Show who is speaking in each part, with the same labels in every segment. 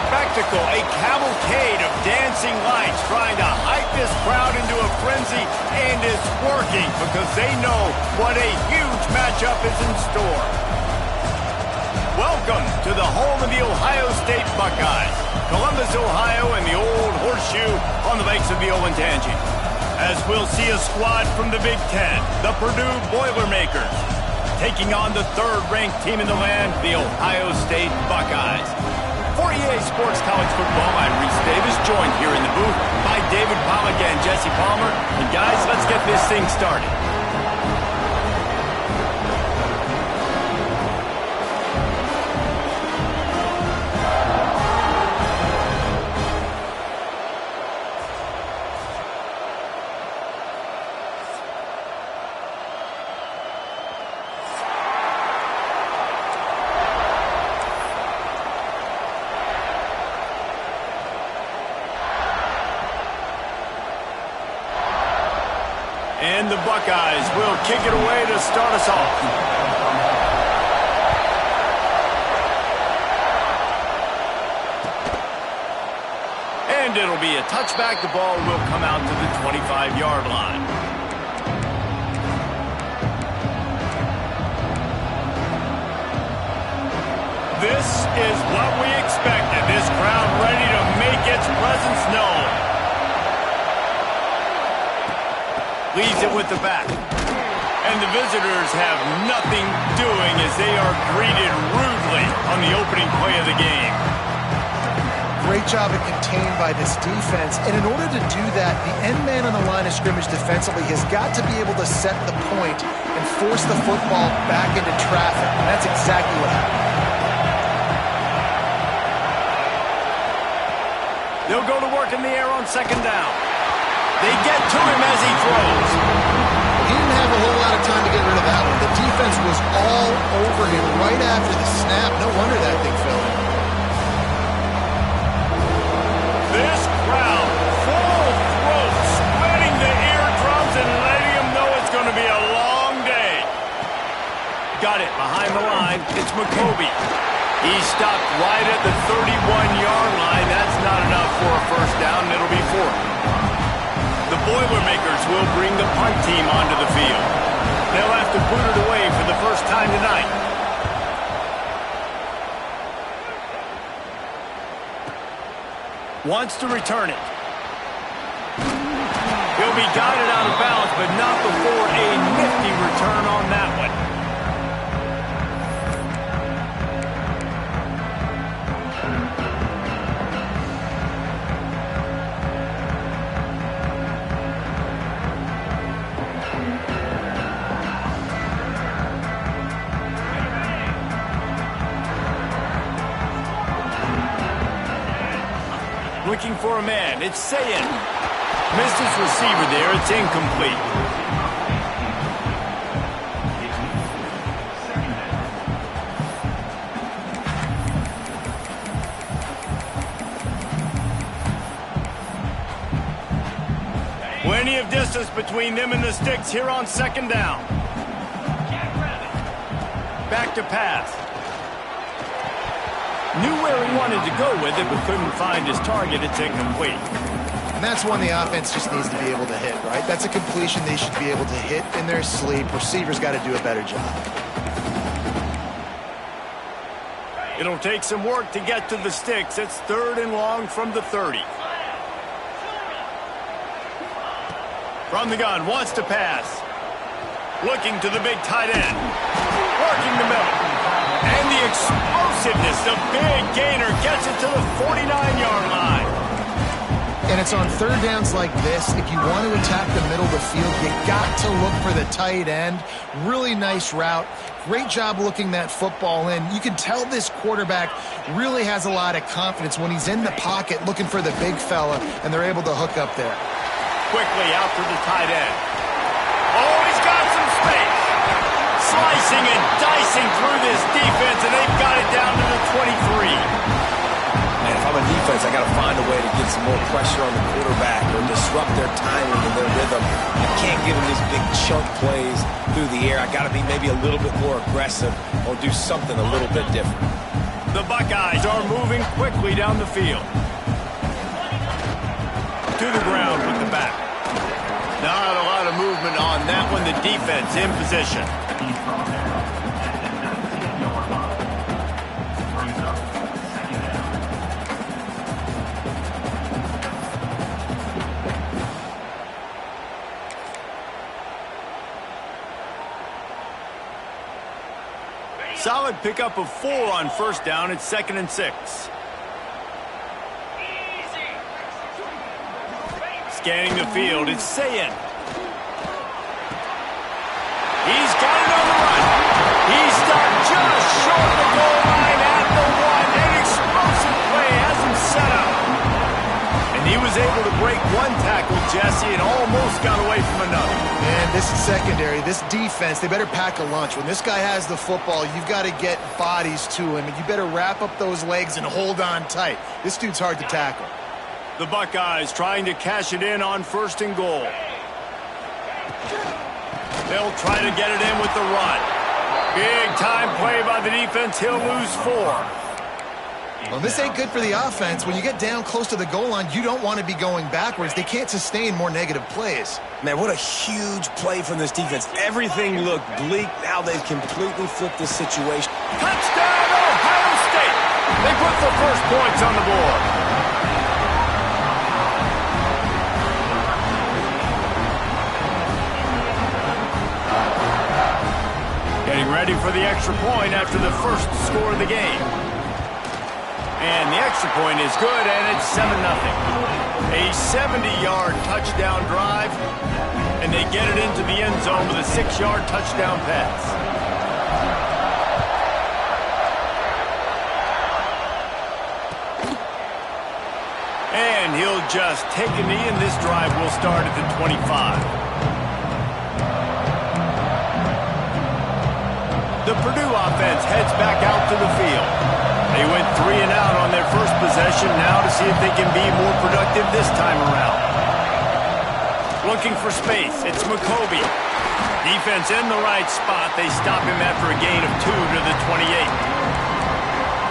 Speaker 1: spectacle, a cavalcade of dancing lights trying to hype this crowd into a frenzy, and it's working because they know what a huge matchup is in store. Welcome to the home of the Ohio State Buckeyes, Columbus, Ohio, and the Old Horseshoe on the banks of the Olentangy. As we'll see a squad from the Big Ten, the Purdue Boilermakers, taking on the third-ranked team in the land, the Ohio State Buckeyes. For EA Sports College Football, I'm Reese Davis, joined here in the booth by David Pollack and Jesse Palmer. And guys, let's get this thing started. And the Buckeyes will kick it away to start us off. And it'll be a touchback. The ball will come out to the 25-yard line. This is what we expected. This crowd ready to make its presence known. Leads it with the back. And the visitors have nothing doing as they are greeted rudely on the opening play of the game.
Speaker 2: Great job at contained by this defense. And in order to do that, the end man on the line of scrimmage defensively has got to be able to set the point and force the football back into traffic. And that's exactly what happened.
Speaker 1: They'll go to work in the air on second down. They get to him as he throws.
Speaker 2: He didn't have a whole lot of time to get rid of that one. The defense was all over him right after the snap. No wonder that thing fell in.
Speaker 1: This crowd, full throat, spreading the eardrums and letting them know it's going to be a long day. Got it behind the line. It's McCoby. He stopped right at the 31-yard line. That's not enough for a first down. It'll be fourth. The Boilermakers will bring the punt team onto the field. They'll have to boot it away for the first time tonight. Wants to return it. He'll be guided out of bounds, but not before a return on that one. Looking for a man. It's Sayin. Missed his receiver there. It's incomplete. Plenty of distance between them and the sticks here on second down. Back to pass. Knew where he wanted to go with it, but couldn't find his target. It's incomplete.
Speaker 2: And that's one the offense just needs to be able to hit, right? That's a completion they should be able to hit in their sleep. Receivers got to do a better job.
Speaker 1: It'll take some work to get to the sticks. It's 3rd and long from the 30. From the gun, wants to pass. Looking to the big tight end. Working the middle. And the explosiveness, the big gainer gets it to the 49-yard line.
Speaker 2: And it's on 3rd downs like this. If you want to attack the middle of the field, you got to look for the tight end. Really nice route. Great job looking that football in. You can tell this quarterback really has a lot of confidence when he's in the pocket looking for the big fella, and they're able to hook up there.
Speaker 1: Quickly out to the tight end. Oh, he's got some space. Slicing and dicing through this defense, and they've got it down to the 23.
Speaker 3: Man, if I'm a defense, I got to find a way to get some more pressure on the quarterback or disrupt their timing and their rhythm. I can't give them these big chunk plays through the air. I got to be maybe a little bit more aggressive or do something a little bit different.
Speaker 1: The Buckeyes are moving quickly down the field. To the ground with the back. Not a lot of movement on that one. The defense in position. Solid pickup of 4 on 1st down. It's 2nd and 6. Scanning the field, it's Sayin. He's got it on the run. He stopped just short of the goal line at the 1. An explosive play has him set up. And he was able to break one tackle, Jesse, and almost got away from another.
Speaker 2: Man, this secondary, this defense, they better pack a lunch. When this guy has the football, you've got to get bodies to him, and you better wrap up those legs and hold on tight. This dude's hard to tackle.
Speaker 1: The Buckeyes trying to cash it in on 1st and goal. They'll try to get it in with the run. Big time play by the defense. He'll lose 4.
Speaker 2: Well, this ain't good for the offense. When you get down close to the goal line, you don't want to be going backwards. They can't sustain more negative plays.
Speaker 3: Man, what a huge play from this defense. Everything looked bleak. Now they've completely flipped this situation.
Speaker 1: Touchdown, Ohio State! They put the first points on the board. Getting ready for the extra point after the first score of the game. And the extra point is good, and it's 7-0. A 70-yard touchdown drive, and they get it into the end zone with a 6-yard touchdown pass. And he'll just take a knee, and this drive will start at the 25. The Purdue offense heads back out to the field. They went 3 and out on their first possession, now to see if they can be more productive this time around. Looking for space, it's McCoby. Defense in the right spot. They stop him after a gain of 2 to the 28.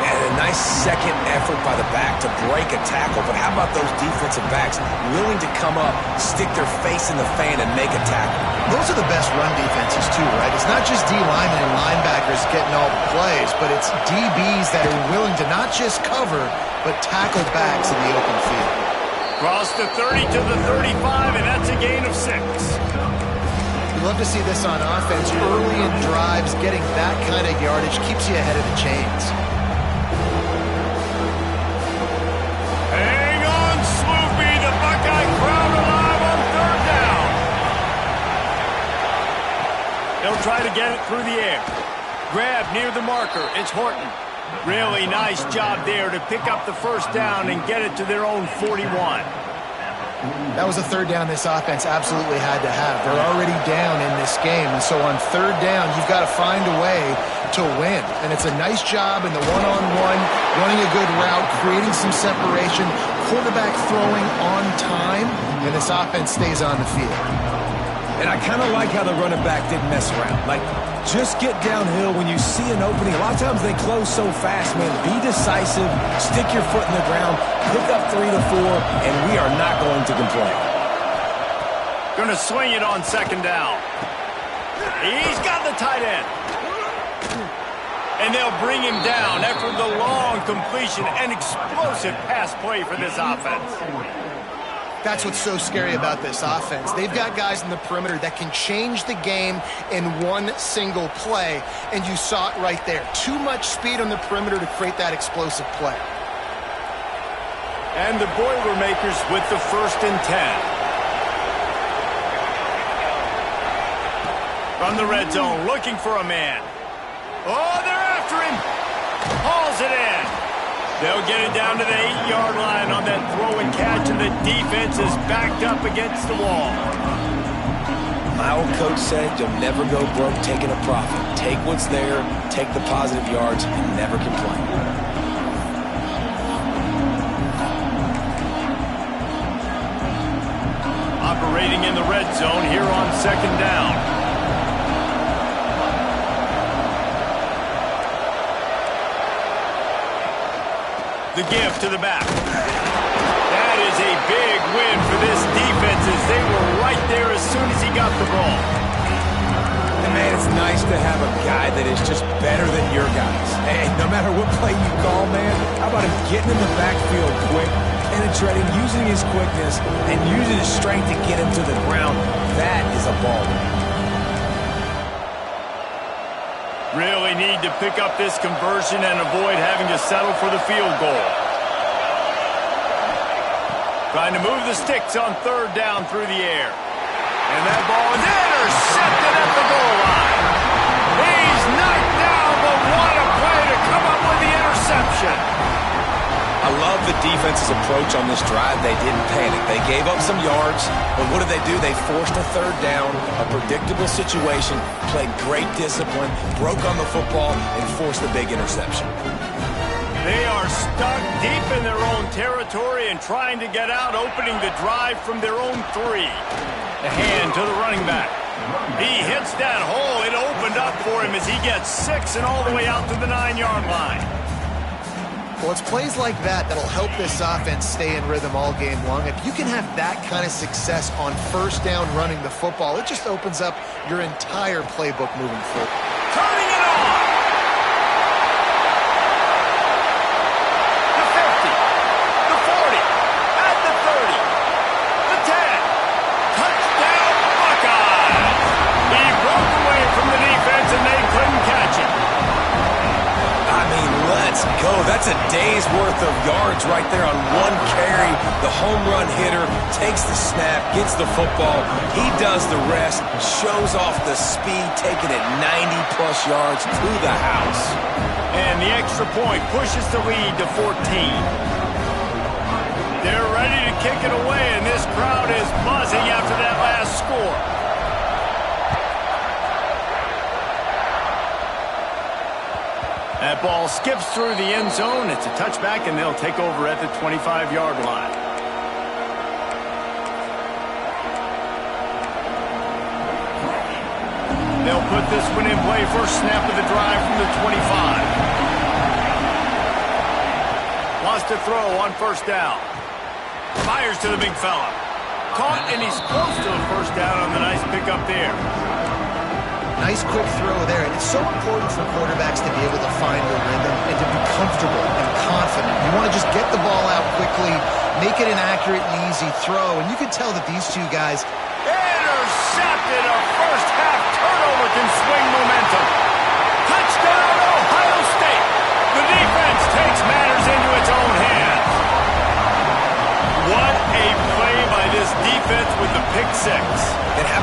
Speaker 3: And a nice second effort by the back to break a tackle. But how about those defensive backs willing to come up, stick their face in the fan, and make a tackle?
Speaker 2: Those are the best run defenses too, right? It's not just D linemen and linebackers getting all the plays, but it's DBs that are willing to not just cover, but tackle backs in the open field.
Speaker 1: Cross the 30 to the 35, and that's a gain of 6.
Speaker 2: Love to see this on offense. Early in drives, getting that kind of yardage keeps you ahead of the chains.
Speaker 1: Hang on, Sloopy. The Buckeye crowd alive on third down. They'll try to get it through the air. Grab near the marker. It's Horton. Really nice job there to pick up the first down and get it to their own 41.
Speaker 2: That was a third down this offense absolutely had to have. They're already down in this game, and so on third down, you've got to find a way to win. And it's a nice job in the one-on-one, running a good route, creating some separation, quarterback throwing on time, and this offense stays on the field.
Speaker 3: And I kind of like how the running back didn't mess around. Like, just get downhill when you see an opening. A lot of times they close so fast, man. Be decisive, stick your foot in the ground, pick up 3 to 4, and we are not going to complain.
Speaker 1: Going to swing it on second down. He's got the tight end. And they'll bring him down after the long completion. An explosive pass play for this offense.
Speaker 2: That's what's so scary about this offense. They've got guys in the perimeter that can change the game in one single play, and you saw it right there. Too much speed on the perimeter to create that explosive play.
Speaker 1: And the Boilermakers with the 1st and 10. From the red zone, looking for a man. Oh, they're after him. Hauls it in. They'll get it down to the 8-yard line on that throw and catch, and the defense is backed up against the wall.
Speaker 3: My old coach said you'll never go broke taking a profit. Take what's there, take the positive yards, and never complain.
Speaker 1: Operating in the red zone here on second down. The give to the back. That is a big win for this defense as they were right there as soon as he got the ball.
Speaker 3: And man, it's nice to have a guy that is just better than your guys. Hey, no matter what play you call, man, how about him getting in the backfield quick, penetrating, using his quickness, and using his strength to get him to the ground. That is a baller.
Speaker 1: Really need to pick up this conversion and avoid having to settle for the field goal. Trying to move the sticks on third down through the air. And that ball is intercepted at the goal line. He's knocked down, but what a play to come up with the interception.
Speaker 3: I love the defense's approach on this drive. They didn't panic. They gave up some yards, but what did they do? They forced a third down, a predictable situation, played great discipline, broke on the football, and forced a big interception.
Speaker 1: They are stuck deep in their own territory and trying to get out, opening the drive from their own 3. The hand to the running back. He hits that hole. It opened up for him as he gets 6 and all the way out to the 9-yard line.
Speaker 2: Well, it's plays like that that'll help this offense stay in rhythm all game long. If you can have that kind of success on first down running the football, it just opens up your entire playbook moving forward.
Speaker 1: Turning it on! The 50, the 40, at the 30, the 10. Touchdown, Buckeyes! He broke away from the defense and they couldn't catch him.
Speaker 3: I mean, let's go. That's a day's worth of yards right there on one carry. The home run hitter takes the snap, gets the football. He does the rest, shows off the speed, taking it 90-plus yards to the house.
Speaker 1: And the extra point pushes the lead to 14. They're ready to kick it away, and this crowd is buzzing after that last score. That ball skips through the end zone. It's a touchback, and they'll take over at the 25-yard line. They'll put this one in play. First snap of the drive from the 25. Wants to throw on first down. Fires to the big fella. Caught, and he's close to the first down on the nice pickup there.
Speaker 2: Nice quick throw there, and it's so important for quarterbacks to be able to find the rhythm and to be comfortable and confident. You want to just get the ball out quickly, make it an accurate and easy throw, and you can tell that these two guys...
Speaker 1: Intercepted a first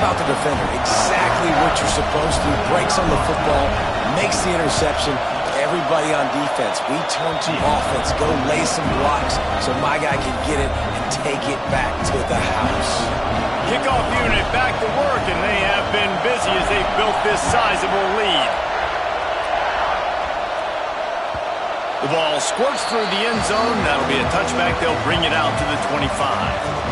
Speaker 3: about the defender? Exactly what you're supposed to. Breaks on the football, makes the interception. Everybody on defense, we turn to offense. Go lay some blocks so my guy can get it and take it back to the house.
Speaker 1: Kickoff unit back to work, and they have been busy as they've built this sizable lead. The ball squirts through the end zone. That'll be a touchback. They'll bring it out to the 25.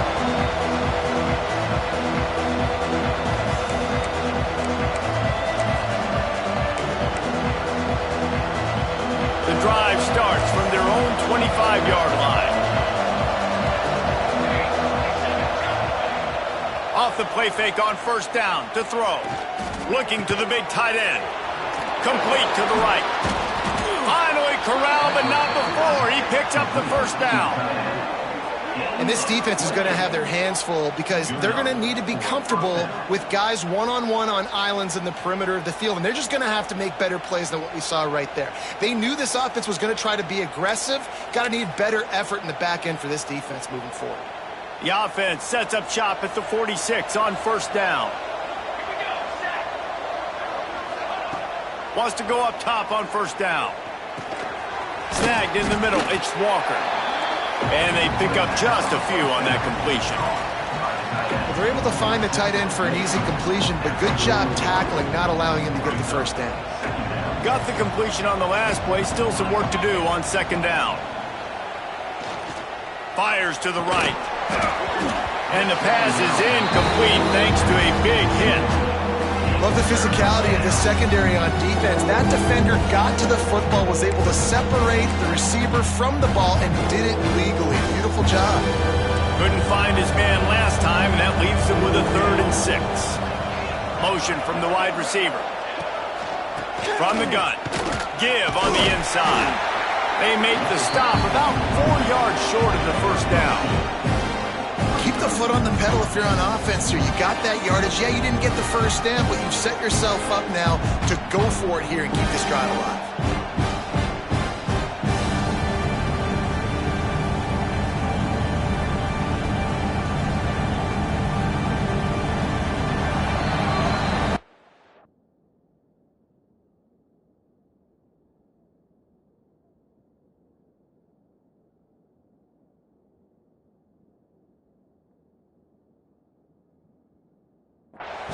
Speaker 1: The drive starts from their own 25-yard line. Off the play fake on first down to throw. Looking to the big tight end. Complete to the right. Finally corralled, but not before. He picks up the first down.
Speaker 2: And this defense is going to have their hands full because they're going to need to be comfortable with guys one-on-one on islands in the perimeter of the field. And they're just going to have to make better plays than what we saw right there. They knew this offense was going to try to be aggressive. Got to need better effort in the back end for this defense moving forward.
Speaker 1: The offense sets up shop at the 46 on first down. Wants to go up top on first down. Snagged in the middle. It's Walker. And they pick up just a few on that completion.
Speaker 2: Well, they're able to find the tight end for an easy completion, but good job tackling, not allowing him to get the first down.
Speaker 1: Got the completion on the last play. Still some work to do on second down. Fires to the right. And the pass is incomplete thanks to a big hit.
Speaker 2: Love the physicality of the secondary on defense. That defender got to the football, was able to separate the receiver from the ball, and did it legally. Beautiful job.
Speaker 1: Couldn't find his man last time, and that leaves him with a 3rd and 6. Motion from the wide receiver. From the gun. Give on the inside. They make the stop about 4 yards short of the first down.
Speaker 2: Keep the foot on the pedal if you're on offense here. You got that yardage. Yeah, you didn't get the first down, but you've set yourself up now to go for it here and keep this drive alive.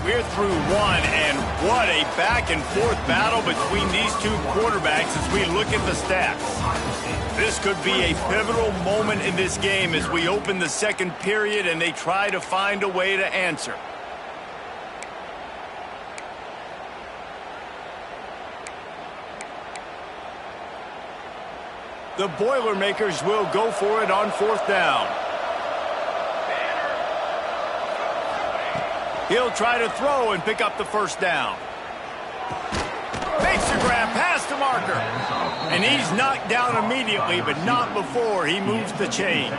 Speaker 1: We're through one, and what a back-and-forth battle between these two quarterbacks as we look at the stats. This could be a pivotal moment in this game as we open the second period and they try to find a way to answer. The Boilermakers will go for it on fourth down. He'll try to throw and pick up the first down. Makes the grab past the marker. And he's knocked down immediately, but not before he moves the chains.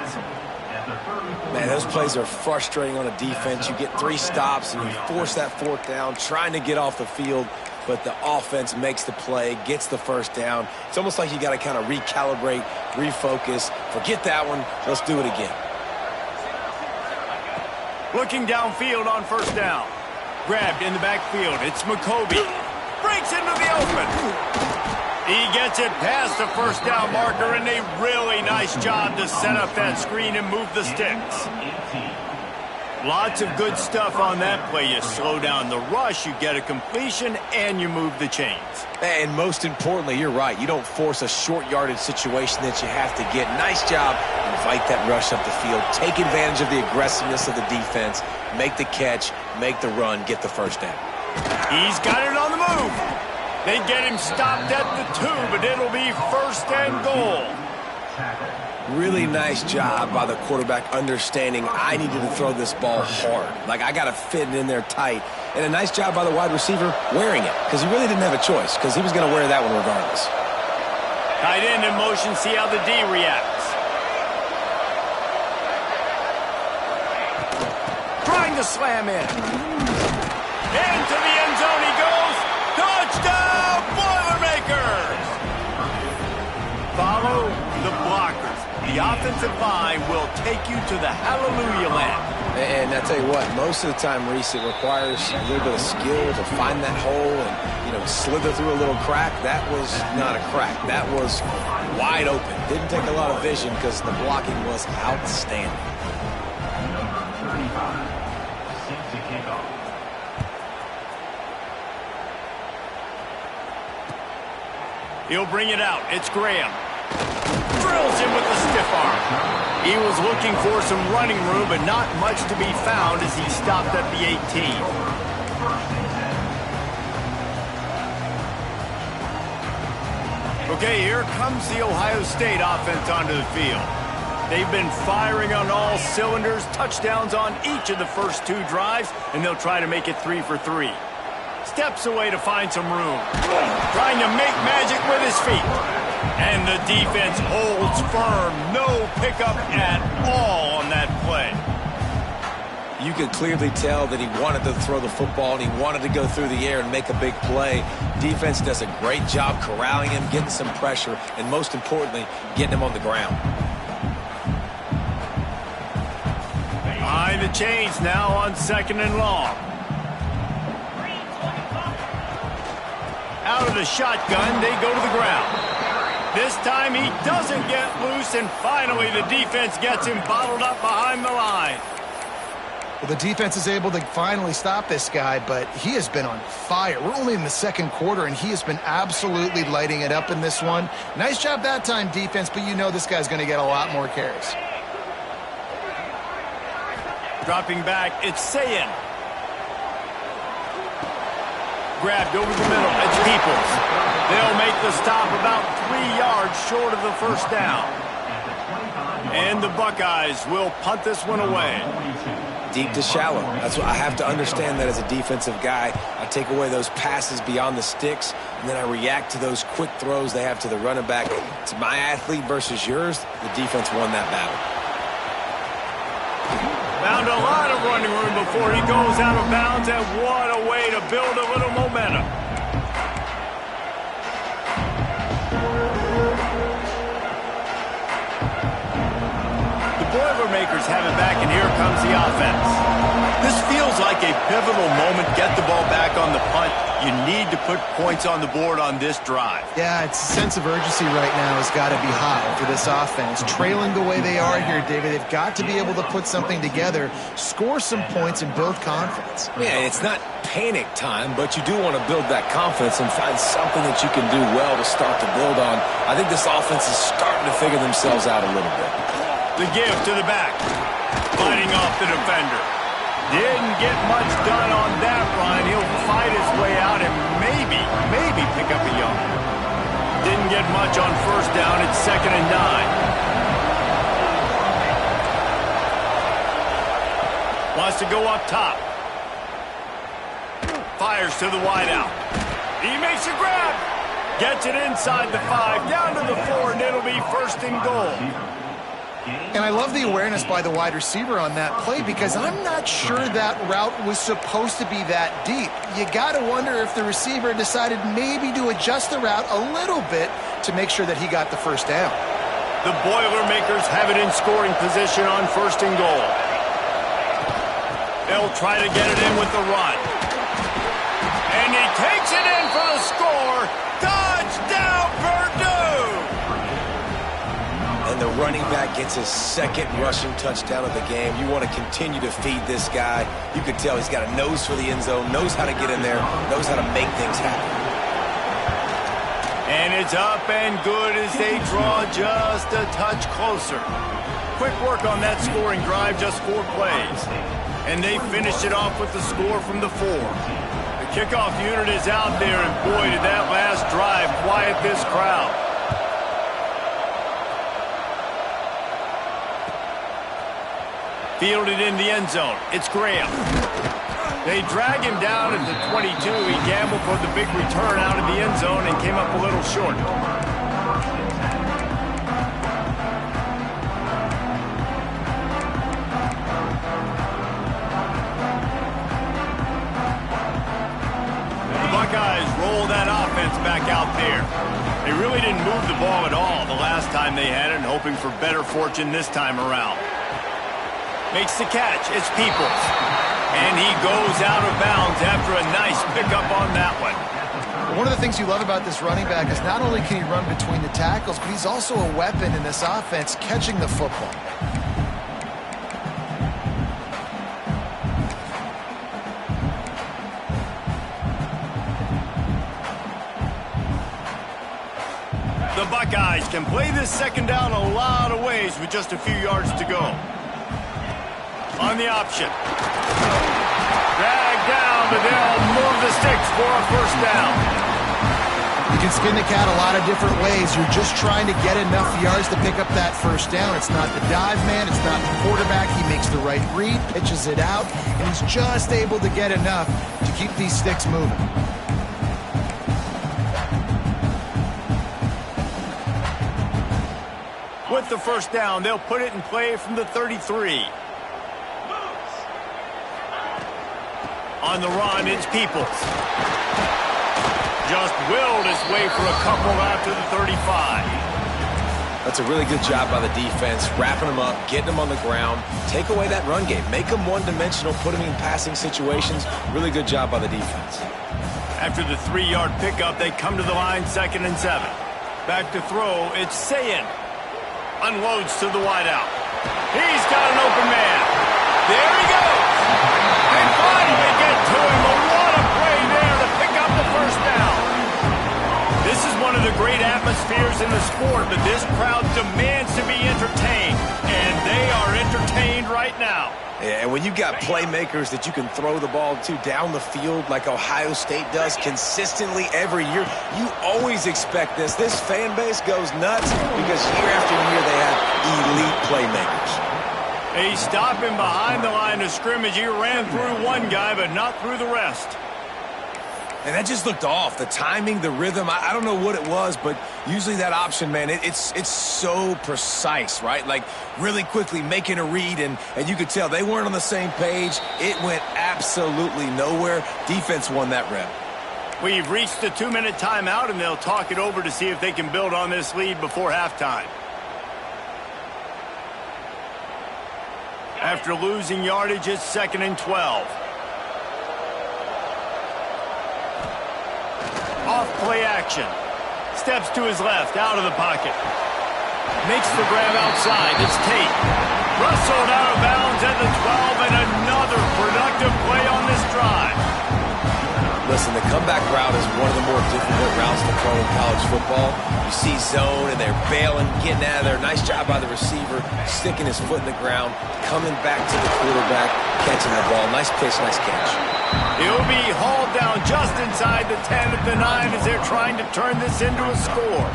Speaker 3: Man, those plays are frustrating on a defense. You get 3 stops and you force that fourth down, trying to get off the field, but the offense makes the play, gets the first down. It's almost like you got to kind of recalibrate, refocus. Forget that one. Let's do it again.
Speaker 1: Looking downfield on first down. Grabbed in the backfield. It's McCoby. Breaks into the open. He gets it past the first down marker, and a really nice job to set up that screen and move the sticks. Lots of good stuff on that play. You slow down the rush, you get a completion, and you move the chains.
Speaker 3: And most importantly, you're right. You don't force a short yardage situation that you have to get. Nice job. Invite that rush up the field. Take advantage of the aggressiveness of the defense. Make the catch. Make the run. Get the first down.
Speaker 1: He's got it on the move. They get him stopped at the 2, but it'll be first and goal.
Speaker 3: Really nice job by the quarterback understanding I needed to throw this ball hard. Like, I got to fit it in there tight. And a nice job by the wide receiver wearing it, because he really didn't have a choice, because he was going to wear that one regardless.
Speaker 1: Tight end in motion, see how the D reacts. Trying to slam in. Into the end zone he goes. Touchdown, Boilermakers! Follow the blockers. The the offensive line will take you to the hallelujah land.
Speaker 3: And I tell you what, most of the time, Reese, it requires a little bit of skill to find that hole and, slither through a little crack. That was not a crack. That was wide open. Didn't take a lot of vision because the blocking was outstanding.
Speaker 1: He'll bring it out. It's Graham. Drills him with the stiff arm. He was looking for some running room, but not much to be found as he stopped at the 18. Okay, here comes the Ohio State offense onto the field. They've been firing on all cylinders, touchdowns on each of the first 2 drives, and they'll try to make it 3 for 3. Steps away to find some room. Trying to make magic with his feet. And the defense holds firm. No pickup at all on that play.
Speaker 3: You could clearly tell that he wanted to throw the football and he wanted to go through the air and make a big play. Defense does a great job corralling him, getting some pressure, and most importantly, getting him on the ground.
Speaker 1: Behind the chains now on 2nd and long. Out of the shotgun, they go to the ground. This time he doesn't get loose, and finally the defense gets him bottled up behind the line.
Speaker 2: Well, the defense is able to finally stop this guy, but he has been on fire. We're only in the 2nd quarter, and he has been absolutely lighting it up in this one. Nice job that time, defense, but you know this guy's going to get a lot more carries.
Speaker 1: Dropping back, it's Sayin. Grabbed over the middle, it's Peoples. They'll make the stop about 3 yards short of the first down. And the Buckeyes will punt this one away.
Speaker 3: Deep to shallow. That's what I have to understand that as a defensive guy. I take away those passes beyond the sticks, and then I react to those quick throws they have to the running back. It's my athlete versus yours. The defense won that battle.
Speaker 1: Found a lot of running room before he goes out of bounds, and what a way to build a little momentum. Boilermakers have it back, and here comes the offense. This feels like a pivotal moment. Get the ball back on the punt. You need to put points on the board on this drive.
Speaker 2: Yeah, it's a sense of urgency right now has got to be high for this offense. Trailing the way they are here, David, they've got to be able to put something together, score some points, and build confidence.
Speaker 3: Yeah, it's not panic time, but you do want to build that confidence and find something that you can do well to start to build on. I think this offense is starting to figure themselves out a little bit.
Speaker 1: The give to the back. Fighting off the defender. Didn't get much done on that run. He'll fight his way out and maybe pick up a yard. Didn't get much on first down. It's 2nd and 9. Wants to go up top. Fires to the wideout. He makes a grab. Gets it inside the 5, down to the 4, and it'll be 1st and goal.
Speaker 2: And I love the awareness by the wide receiver on that play because I'm not sure that route was supposed to be that deep. You got to wonder if the receiver decided maybe to adjust the route a little bit to make sure that he got the first down.
Speaker 1: The Boilermakers have it in scoring position on 1st and goal. They'll try to get it in with the run. And he takes it in for the score. Touchdown, Purdue!
Speaker 3: And the running back gets his 2nd rushing touchdown of the game. You want to continue to feed this guy. You can tell he's got a nose for the end zone, knows how to get in there, knows how to make things happen.
Speaker 1: And it's up and good as they draw just a touch closer. Quick work on that scoring drive, just 4 plays. And they finished it off with the score from the 4. The kickoff unit is out there, and boy, did that last drive quiet this crowd. Fielded in the end zone. It's Graham. They drag him down at the 22. He gambled for the big return out of the end zone and came up a little short. The Buckeyes roll that offense back out there. They really didn't move the ball at all the last time they had it, and hoping for better fortune this time around. Makes the catch. It's Peoples. And he goes out of bounds after a nice pickup on that one.
Speaker 2: One of the things you love about this running back is not only can he run between the tackles, but he's also a weapon in this offense catching the football.
Speaker 1: The Buckeyes can play this second down a lot of ways with just a few yards to go. On the option. Dragged down, but they'll move the sticks for a first down.
Speaker 2: You can skin the cat a lot of different ways. You're just trying to get enough yards to pick up that first down. It's not the dive man. It's not the quarterback. He makes the right read, pitches it out, and he's just able to get enough to keep these sticks moving.
Speaker 1: With the first down, they'll put it in play from the 33. On the run, it's Peoples. Just willed his way for a couple after the 35.
Speaker 3: That's a really good job by the defense, wrapping them up, getting them on the ground, take away that run game, make them one-dimensional, put them in passing situations. Really good job by the defense.
Speaker 1: After the 3-yard pickup, they come to the line 2nd and 7. Back to throw, it's Sayin. Unloads to the wideout. He's got an open man. There he goes. They finally get to him. But what a play there to pick up the first down. This is one of the great atmospheres in the sport, but this crowd demands to be entertained, and they are entertained right now.
Speaker 3: Yeah, and when you've got playmakers that you can throw the ball to down the field like Ohio State does consistently every year, you always expect this. This fan base goes nuts because year after year they have elite playmakers.
Speaker 1: They stop him behind the line of scrimmage. He ran through one guy, but not through the rest.
Speaker 3: And that just looked off. The timing, the rhythm, I don't know what it was, but usually that option, man, it's so precise, right? Like really quickly making a read, and you could tell they weren't on the same page. It went absolutely nowhere. Defense won that rep.
Speaker 1: We've reached the 2-minute timeout, and they'll talk it over to see if they can build on this lead before halftime. After losing yardage, it's 2nd and 12. Off play action. Steps to his left, out of the pocket. Makes the grab outside. It's Tate. Rustled out of bounds at the 12, and another productive play on this drive.
Speaker 3: Listen, the comeback route is one of the more difficult routes to throw in college football. You see zone, and they're bailing, getting out of there. Nice job by the receiver, sticking his foot in the ground, coming back to the quarterback, catching the ball. Nice pitch, nice catch.
Speaker 1: He'll be hauled down just inside the 10 of the 9 as they're trying to turn this into a score.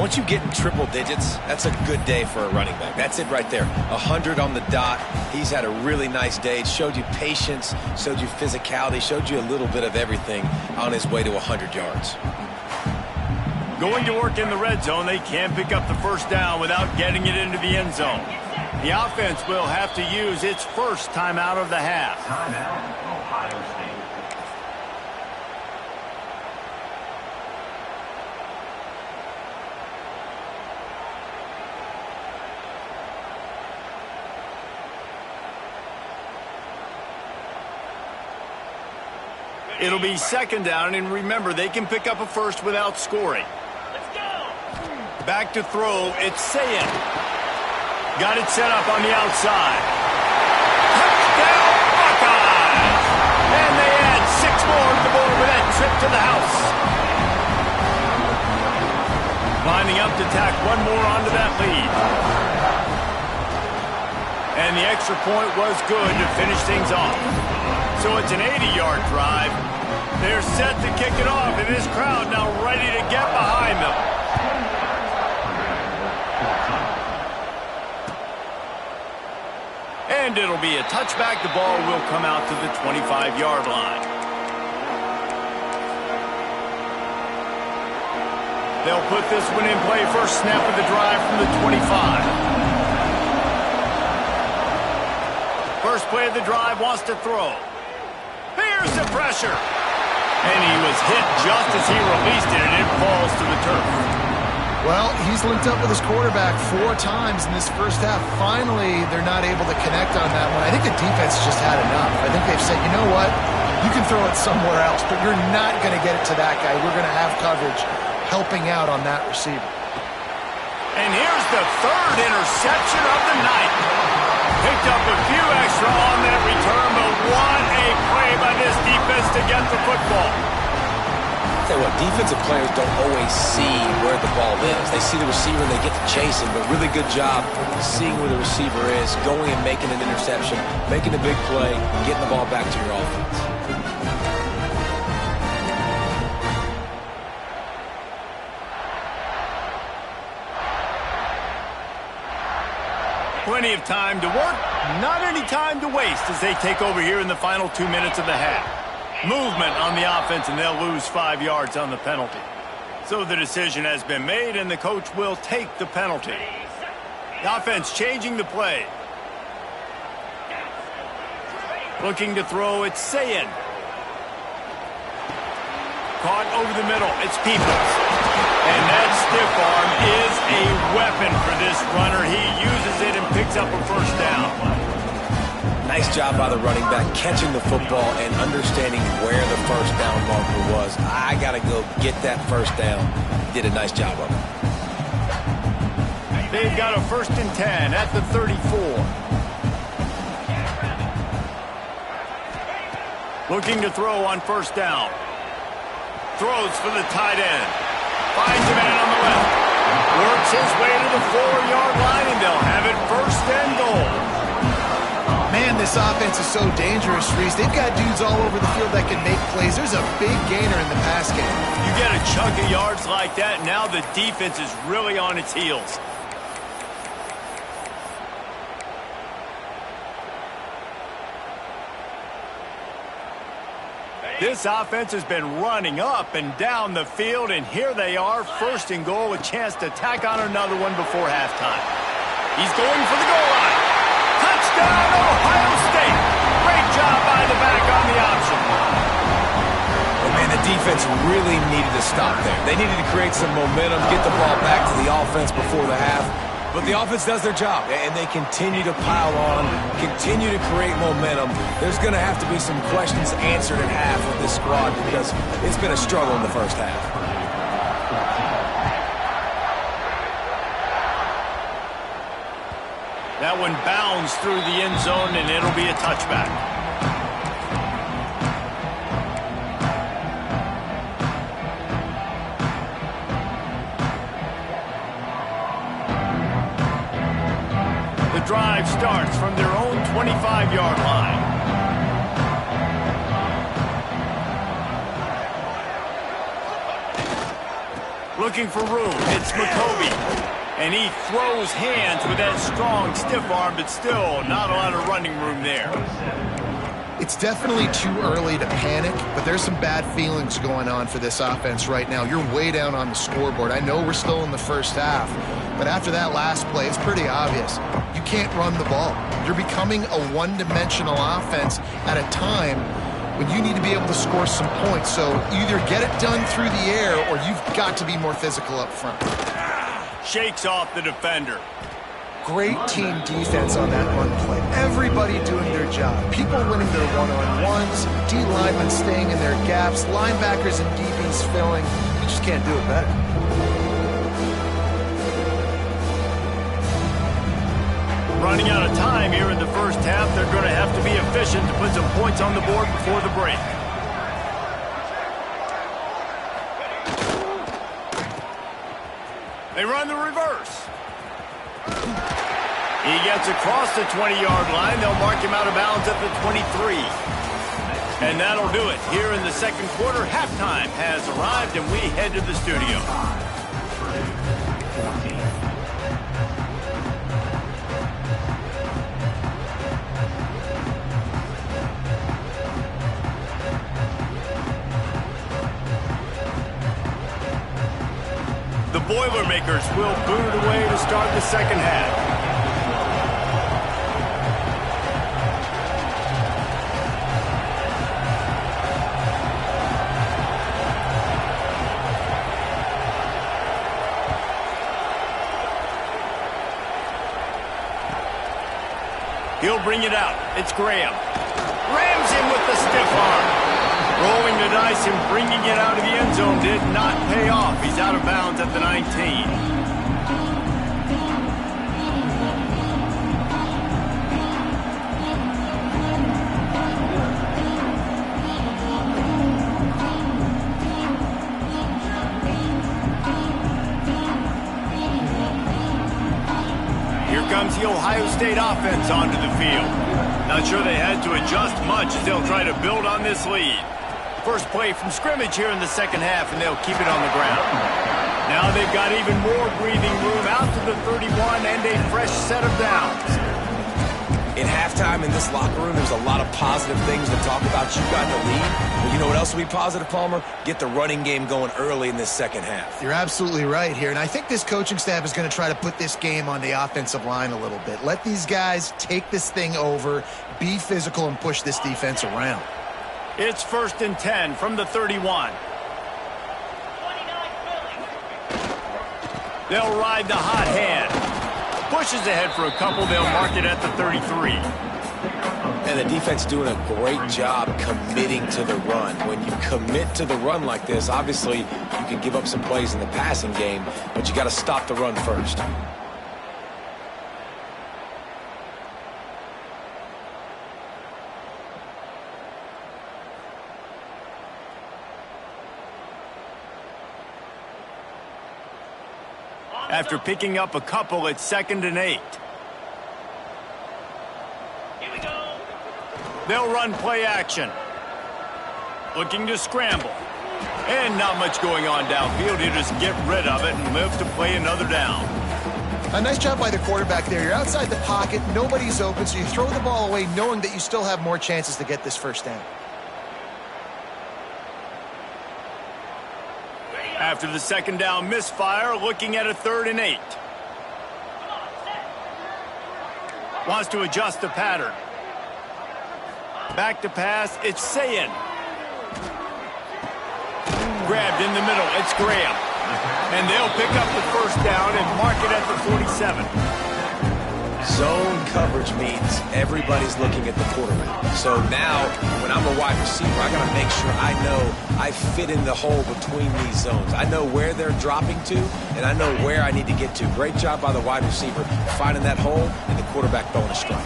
Speaker 3: Once you get in triple digits, that's a good day for a running back. That's it right there. 100 on the dot. He's had a really nice day. It showed you patience, showed you physicality, showed you a little bit of everything on his way to 100 yards.
Speaker 1: Going to work in the red zone, they can't pick up the first down without getting it into the end zone. The offense will have to use its first timeout of the half.
Speaker 4: Timeout, Ohio State.
Speaker 1: It'll be 2nd down, and remember, they can pick up a first without scoring. Let's go. Back to throw, it's Sayin. Got it set up on the outside. Touchdown, Buckeyes! And they add 6 more to the board with that trip to the house. Lining up to tack one more onto that lead. And the extra point was good to finish things off. So it's an 80-yard drive. They're set to kick it off, and this crowd now ready to get behind them. And it'll be a touchback. The ball will come out to the 25-yard line. They'll put this one in play. First snap of the drive from the 25. First play of the drive, wants to throw. Here's the pressure. And he was hit just as he released it, and it falls to the turf.
Speaker 2: Well, he's linked up with his quarterback 4 times in this first half. Finally, they're not able to connect on that one. I think the defense just had enough. I think they've said, you know what? You can throw it somewhere else, but you're not going to get it to that guy. We're going to have coverage helping out on that receiver.
Speaker 1: And here's the 3rd interception of the night. Picked up a few extra on that return, but what a play by this defense to get the football.
Speaker 3: Tell you what, defensive players don't always see where the ball is. They see the receiver and they get to chasing, but really good job seeing where the receiver is, going and making an interception, making a big play, getting the ball back to your offense.
Speaker 1: Plenty of time to work, not any time to waste as they take over here in the final 2 minutes of the half. Movement on the offense, and they'll lose 5 yards on the penalty. So the decision has been made, and the coach will take the penalty. The offense changing the play. Looking to throw, it's Sayin. Caught over the middle, it's Peoples. And that stiff arm is a weapon for this runner. He uses it and picks up a first down.
Speaker 3: Nice job by the running back, catching the football and understanding where the first down marker was. I got to go get that first down. He did a nice job of it.
Speaker 1: They've got a 1st and 10 at the 34. Looking to throw on first down. Throws for the tight end. Finds a man on the left. Works his way to the 4-yard line, and they'll have it 1st and goal.
Speaker 2: Man, this offense is so dangerous, Reese. They've got dudes all over the field that can make plays. There's a big gainer in the pass game.
Speaker 1: You get a chunk of yards like that, now the defense is really on its heels. This offense has been running up and down the field, and here they are, 1st and goal, a chance to tack on another one before halftime. He's going for the goal line. Touchdown, Ohio State. Great job by the back on the option.
Speaker 3: Oh, man, the defense really needed to stop there. They needed to create some momentum, get the ball back to the offense before the half. But the offense does their job, and they continue to pile on, continue to create momentum. There's going to have to be some questions answered at half with this squad because it's been a struggle in the first half.
Speaker 1: That one bounds through the end zone, and it'll be a touchback. The drive starts from their own 25-yard line. Looking for room, it's McCovey. And he throws hands with that strong, stiff arm, but still not a lot of running room there.
Speaker 2: It's definitely too early to panic, but there's some bad feelings going on for this offense right now. You're way down on the scoreboard. I know we're still in the first half, but after that last play, it's pretty obvious. You can't run the ball. You're becoming a one-dimensional offense at a time when you need to be able to score some points. So either get it done through the air or you've got to be more physical up front.
Speaker 1: Shakes off the defender.
Speaker 2: Great team defense on that run play. Everybody doing their job. People winning their one-on-ones, D linemen staying in their gaps, linebackers and DBs filling. You just can't do it better.
Speaker 1: Running out of time here in the first half. They're going to have to be efficient to put some points on the board before the break. They run the reverse. He gets across the 20-yard line. They'll mark him out of bounds at the 23. And that'll do it. Here in the second quarter, halftime has arrived, and we head to the studio. The Boilermakers will boot it away to start the second half. He'll bring it out. It's Graham. Rams him with the stiff arm. Rolling the dice and bringing it out of the end zone did not pay off. He's out of bounds at the 19. Comes the Ohio State offense onto the field. Not sure they had to adjust much as they'll try to build on this lead. First play from scrimmage here in the second half, and they'll keep it on the ground. Now they've got even more breathing room out to the 31 and a fresh set of downs.
Speaker 3: In halftime in this locker room, there's a lot of positive things to talk about. You got the lead. Well, you know what else will be positive, Palmer? Get the running game going early in this second half.
Speaker 2: You're absolutely right here, and I think this coaching staff is going to try to put this game on the offensive line a little bit. Let these guys take this thing over, be physical, and push this defense around.
Speaker 1: It's 1st and 10 from the 31. They'll ride the hot hand. Pushes ahead for a couple. They'll mark it at the 33.
Speaker 3: And the defense doing a great job committing to the run. When you commit to the run like this, obviously you can give up some plays in the passing game, but you got to stop the run first.
Speaker 1: After picking up a couple, it's 2nd and 8. Here we go. They'll run play action. Looking to scramble. And not much going on downfield. He'll just get rid of it and live to play another down.
Speaker 2: A nice job by the quarterback there. You're outside the pocket. Nobody's open, so you throw the ball away knowing that you still have more chances to get this first down.
Speaker 1: After the second down misfire, looking at a 3rd and 8. Wants to adjust the pattern. Back to pass, it's Sayin. Grabbed in the middle, it's Graham. And they'll pick up the first down and mark it at the 47.
Speaker 3: Zone coverage means everybody's looking at the quarterback. So now, when I'm a wide receiver, I got to make sure I know I fit in the hole between these zones. I know where they're dropping to, and I know where I need to get to. Great job by the wide receiver finding that hole, and the quarterback throwing a strike.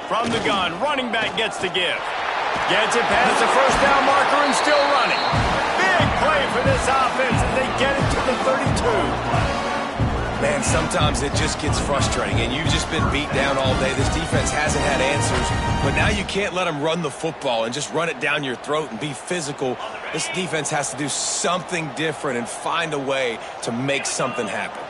Speaker 1: From the gun, running back gets the give. Gets it past the first down marker and still running. Big play for this offense as they get it to the 32.
Speaker 3: Man, sometimes it just gets frustrating, and you've just been beat down all day. This defense hasn't had answers, but now you can't let them run the football and just run it down your throat and be physical. This defense has to do something different and find a way to make something happen.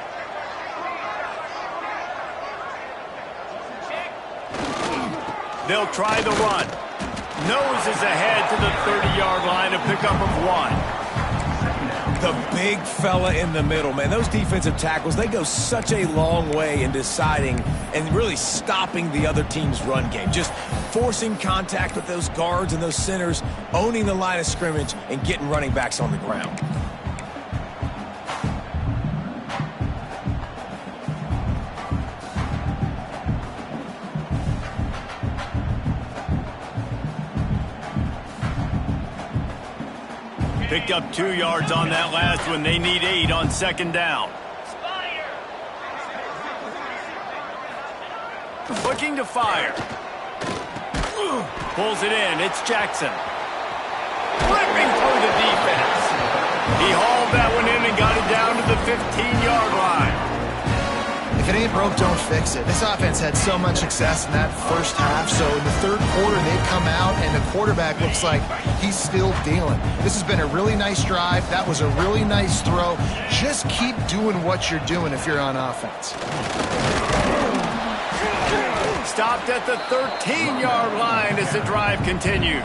Speaker 1: They'll try the run. Nose is ahead to the 30-yard line, a pickup of 1.
Speaker 3: The big fella in the middle, man. Those defensive tackles, they go such a long way in deciding and really stopping the other team's run game. Just forcing contact with those guards and those centers, owning the line of scrimmage, and getting running backs on the ground.
Speaker 1: Picked up 2 yards on that last one. They need 8 on second down. Looking to fire. Pulls it in. It's Jackson. Ripping through the defense. He hauled that one in and got it down to the 15-yard line.
Speaker 2: If it ain't broke, don't fix it. This offense had so much success in that first half, so in the third quarter they come out and the quarterback looks like he's still dealing. This has been a really nice drive. That was a really nice throw. Just keep doing what you're doing if you're on offense.
Speaker 1: Stopped at the 13-yard line as the drive continues.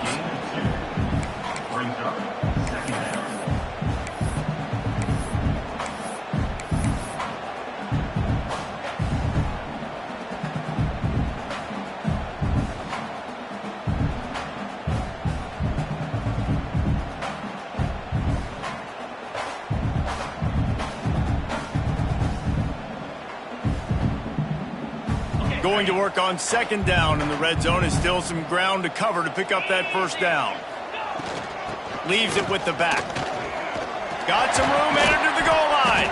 Speaker 1: Going to work on second down in the red zone. Is still some ground to cover to pick up that first down. Leaves it with the back. Got some room headed to the goal line.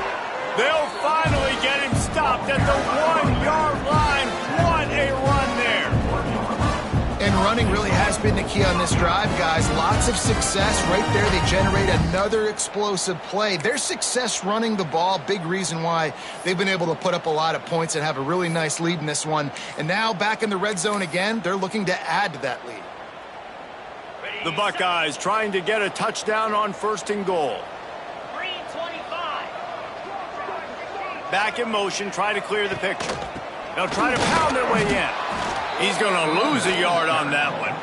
Speaker 1: They'll finally get him stopped at the 1-yard line. What a run there.
Speaker 2: And running really has been the key on this drive, guys. Lots of success right there. They generate another explosive play. Their success running the ball, big reason why they've been able to put up a lot of points and have a really nice lead in this one. And now back in the red zone again, they're looking to add to that lead.
Speaker 1: The Buckeyes trying to get a touchdown on first and goal. Back in motion, try to clear the picture. They'll try to pound their way in. He's going to lose a yard on that one.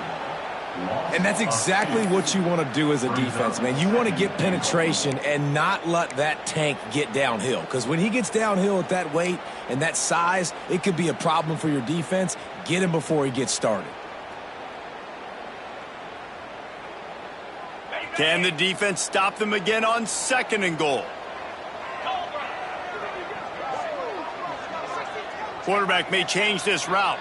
Speaker 3: And that's exactly what you want to do as a defense, man. You want to get penetration and not let that tank get downhill. Because when he gets downhill at that weight and that size, it could be a problem for your defense. Get him before he gets started.
Speaker 1: Can the defense stop them again on second and goal? Quarterback may change this route.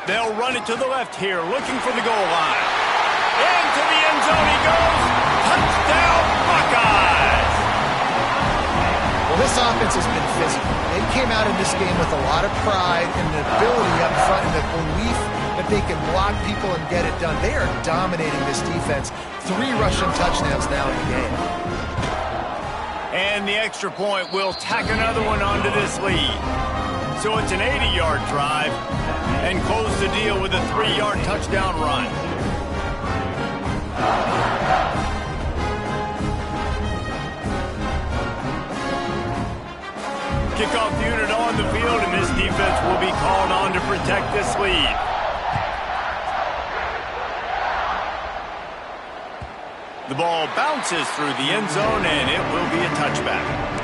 Speaker 1: They'll run it to the left here, looking for the goal line. Into the end zone he goes. Touchdown, Buckeyes!
Speaker 2: Well, this offense has been physical. They came out in this game with a lot of pride and the ability up front and the belief that they can block people and get it done. They are dominating this defense. 3 rushing touchdowns now in the game.
Speaker 1: And the extra point will tack another one onto this lead. So it's an 80-yard drive and close the deal with a 3-yard touchdown run. Kickoff unit on the field, and this defense will be called on to protect this lead. The ball bounces through the end zone, and it will be a touchback.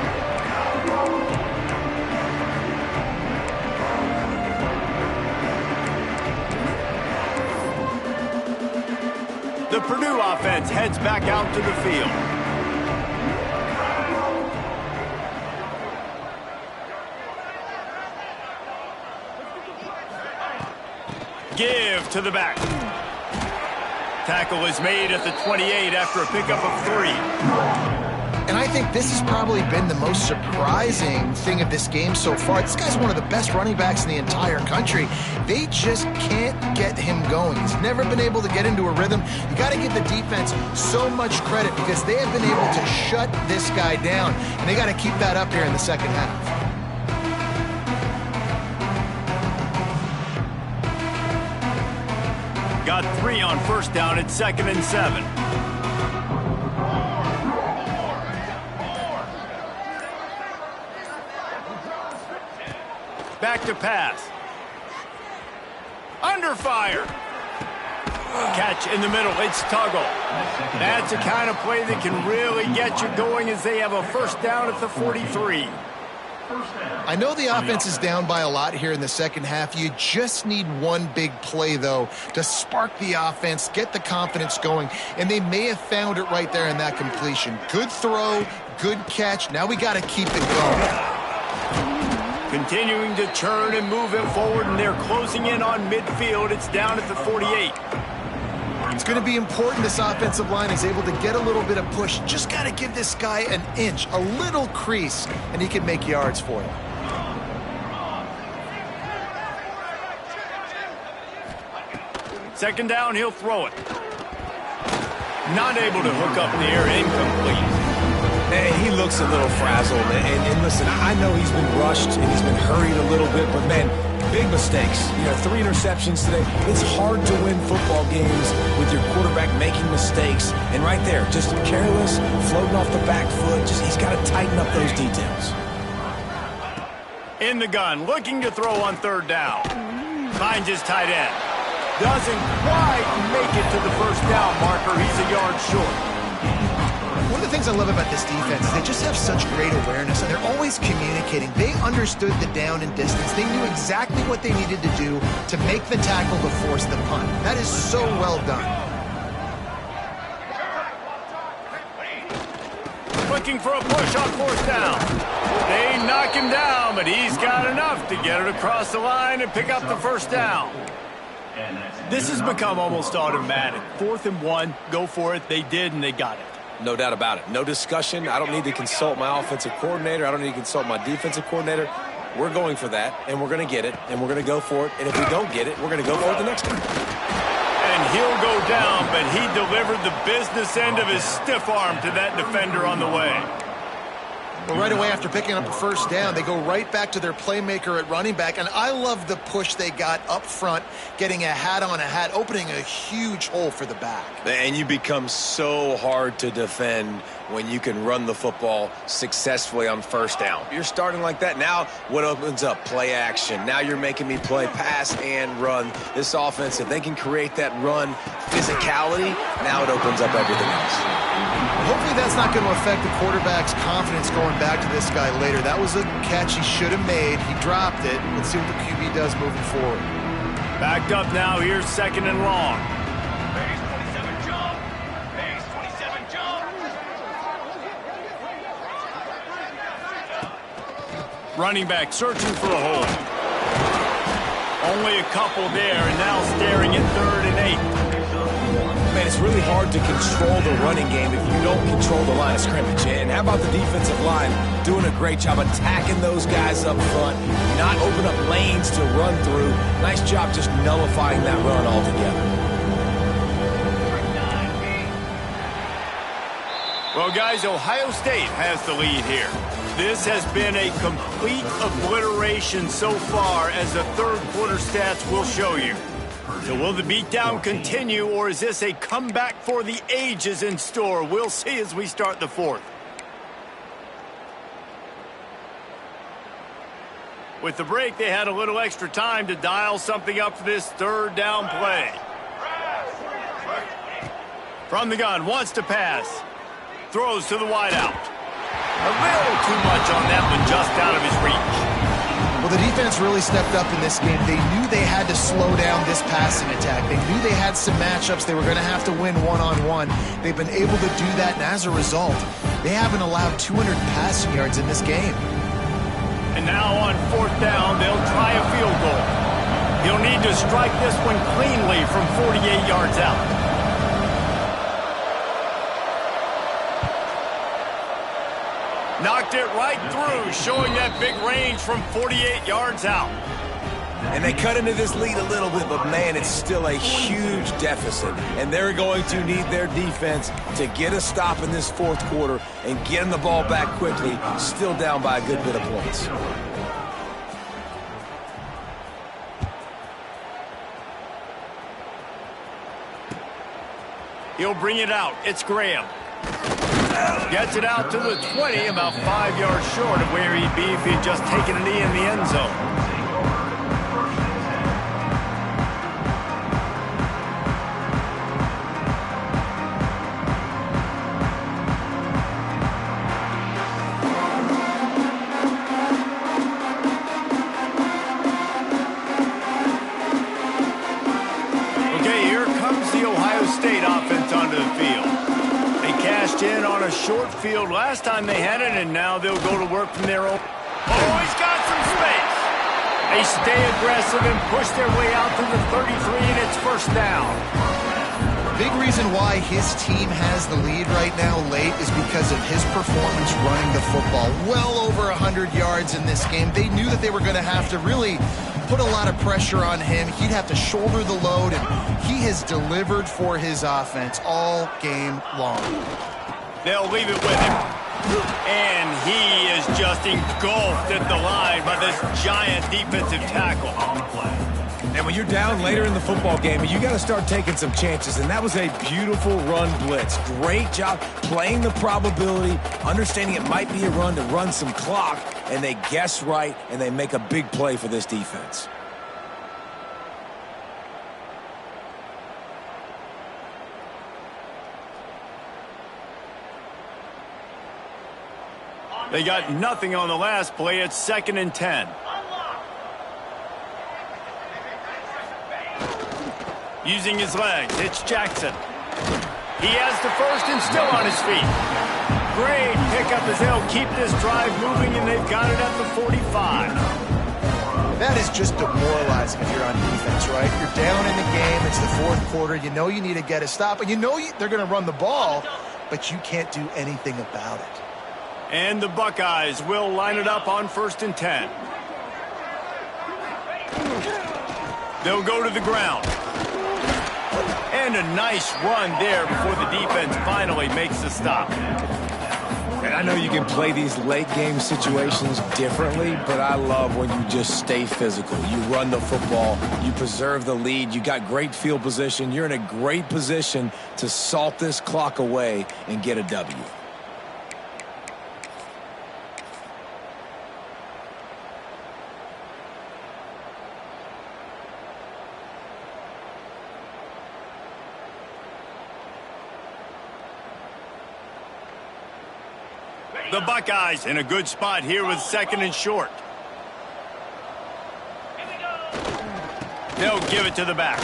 Speaker 1: The Purdue offense heads back out to the field. Give to the back. Tackle is made at the 28 after a pickup of 3.
Speaker 2: And I think this has probably been the most surprising thing of this game so far. This guy's one of the best running backs in the entire country. They just can't get him going. He's never been able to get into a rhythm. You got to give the defense so much credit because they have been able to shut this guy down. And they got to keep that up here in the second half.
Speaker 1: Got 3 on first down at 2nd and 7. Back to pass. Under fire. Catch in the middle. It's Tuggle. That's the kind of play that can really get you going as they have a first down at the 43.
Speaker 2: I know the offense is down by a lot here in the second half. You just need one big play, though, to spark the offense, get the confidence going, and they may have found it right there in that completion. Good throw, good catch. Now we got to keep it going.
Speaker 1: Continuing to churn and move it forward, and they're closing in on midfield. It's down at the 48.
Speaker 2: It's going to be important this offensive line is able to get a little bit of push. Just got to give this guy an inch, a little crease, and he can make yards for you.
Speaker 1: Second down, he'll throw it. Not able to hook up there, incomplete.
Speaker 3: Hey, he looks a little frazzled. And listen, I know he's been rushed and he's been hurried a little bit, but, man, big mistakes. 3 interceptions today. It's hard to win football games with your quarterback making mistakes. And right there, just careless, floating off the back foot. He's got to tighten up those details.
Speaker 1: In the gun, looking to throw on third down. Finds his tight end. Doesn't quite make it to the first down marker. He's a yard short.
Speaker 2: One of the things I love about this defense is they just have such great awareness, and they're always communicating. They understood the down and distance. They knew exactly what they needed to do to make the tackle to force the punt. That is so well done.
Speaker 1: looking for a push on fourth down. They knock him down, but he's got enough to get it across the line and pick up the first down. This has become almost automatic. 4th and 1, go for it. They did, and they got it.
Speaker 3: No doubt about it. No discussion. I don't need to consult my offensive coordinator. I don't need to consult my defensive coordinator. We're going for that, and we're going to get it, and we're going to go for it. And if we don't get it, we're going to go for it the next time.
Speaker 1: And he'll go down, but he delivered the business end of his stiff arm to that defender on the way.
Speaker 2: Well, right away after picking up a first down, they go right back to their playmaker at running back. And I love the push they got up front, getting a hat on a hat, opening a huge hole for the back.
Speaker 3: And you become so hard to defend when you can run the football successfully on first down. You're starting like that. Now what opens up? Play action. Now you're making me play pass and run. This offense, if they can create that run physicality, now it opens up everything else.
Speaker 2: Hopefully that's not going to affect the quarterback's confidence going back to this guy later. That was a catch he should have made. He dropped it. Let's see what the QB does moving forward.
Speaker 1: Backed up now. Here's 2nd and long.
Speaker 4: Base 27 jump. Base 27 jump.
Speaker 1: Running back searching for a hole. Only a couple there, and now staring at 3rd and 8.
Speaker 3: Man, it's really hard to control the running game if you don't control the line of scrimmage. And how about the defensive line doing a great job attacking those guys up front, not open up lanes to run through. Nice job just nullifying that run altogether.
Speaker 1: Well, guys, Ohio State has the lead here. This has been a complete obliteration so far, as the 3rd quarter stats will show you. So will the beatdown continue, or is this a comeback for the ages in store? We'll see as we start the 4th. With the break, they had a little extra time to dial something up for this 3rd down play. From the gun, wants to pass. Throws to the wideout. A little too much on that one, just out of his reach.
Speaker 2: Well, the defense really stepped up in this game. They knew they had to slow down this passing attack. They knew they had some matchups they were going to have to win one-on-one. They've been able to do that, and as a result, they haven't allowed 200 passing yards in this game.
Speaker 1: And now on 4th down, they'll try a field goal. He'll need to strike this one cleanly from 48 yards out. Knocked it right through, showing that big range from 48 yards out.
Speaker 3: And they cut into this lead a little bit, but, man, it's still a huge deficit. And they're going to need their defense to get a stop in this 4th quarter and get them the ball back quickly, still down by a good bit of points.
Speaker 1: He'll bring it out. It's Graham. Gets it out to the 20, about 5 yards short of where he'd be if he'd just taken a knee in the end zone. Okay, here comes the Ohio State offense onto the field. Cashed in on a short field last time they had it, and now they'll go to work from their own. Oh, he's got some space. They stay aggressive and push their way out to the 33, and it's 1st down.
Speaker 2: Big reason why his team has the lead right now late is because of his performance running the football. Well over 100 yards in this game. They knew that they were going to have to really put a lot of pressure on him. He'd have to shoulder the load, and he has delivered for his offense all game long.
Speaker 1: They'll leave it with him. And he is just engulfed at the line by this giant defensive tackle.
Speaker 3: And when you're down later in the football game, you got to start taking some chances. And that was a beautiful run blitz. Great job playing the probability, understanding it might be a run to run some clock, and they guess right, and they make a big play for this defense.
Speaker 1: They got nothing on the last play. It's 2nd and 10. Using his legs, it's Jackson. He has the first and still on his feet. Great pickup as they'll keep this drive moving, and they've got it at the 45.
Speaker 2: That is just demoralizing if you're on defense, right? You're down in the game. It's the fourth quarter. You know you need to get a stop, and you know they're going to run the ball, but you can't do anything about it.
Speaker 1: And the Buckeyes will line it up on 1st and 10. They'll go to the ground. And a nice run there before the defense finally makes the stop.
Speaker 3: And I know you can play these late-game situations differently, but I love when you just stay physical. You run the football. You preserve the lead. You got great field position. You're in a great position to salt this clock away and get a W.
Speaker 1: The Buckeyes in a good spot here with 2nd and short. They'll give it to the back.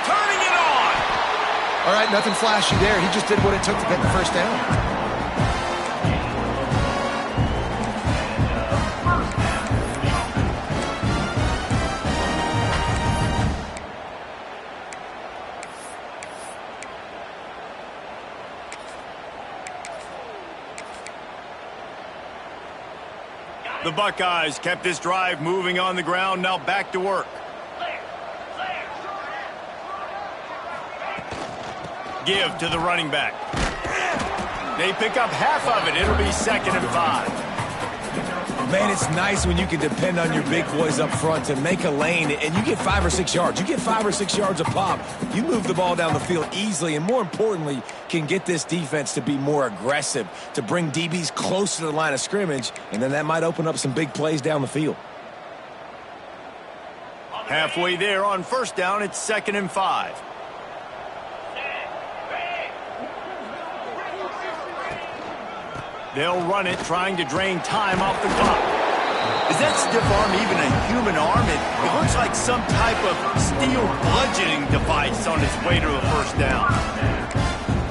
Speaker 1: Turning it on!
Speaker 2: All right, nothing flashy there. He just did what it took to get the first down.
Speaker 1: The Buckeyes kept this drive moving on the ground, now back to work. Give to the running back. They pick up half of it. It'll be 2nd and 5.
Speaker 3: Man, it's nice when you can depend on your big boys up front to make a lane, and you get 5 or 6 yards. You get 5 or 6 yards a pop. You move the ball down the field easily, and more importantly, can get this defense to be more aggressive, to bring DBs close to the line of scrimmage, and then that might open up some big plays down the field.
Speaker 1: Halfway there on 1st down, it's 2nd and 5. They'll run it, trying to drain time off the clock. Is that stiff arm even a human arm? It looks like some type of steel bludgeoning device on its way to a 1st down.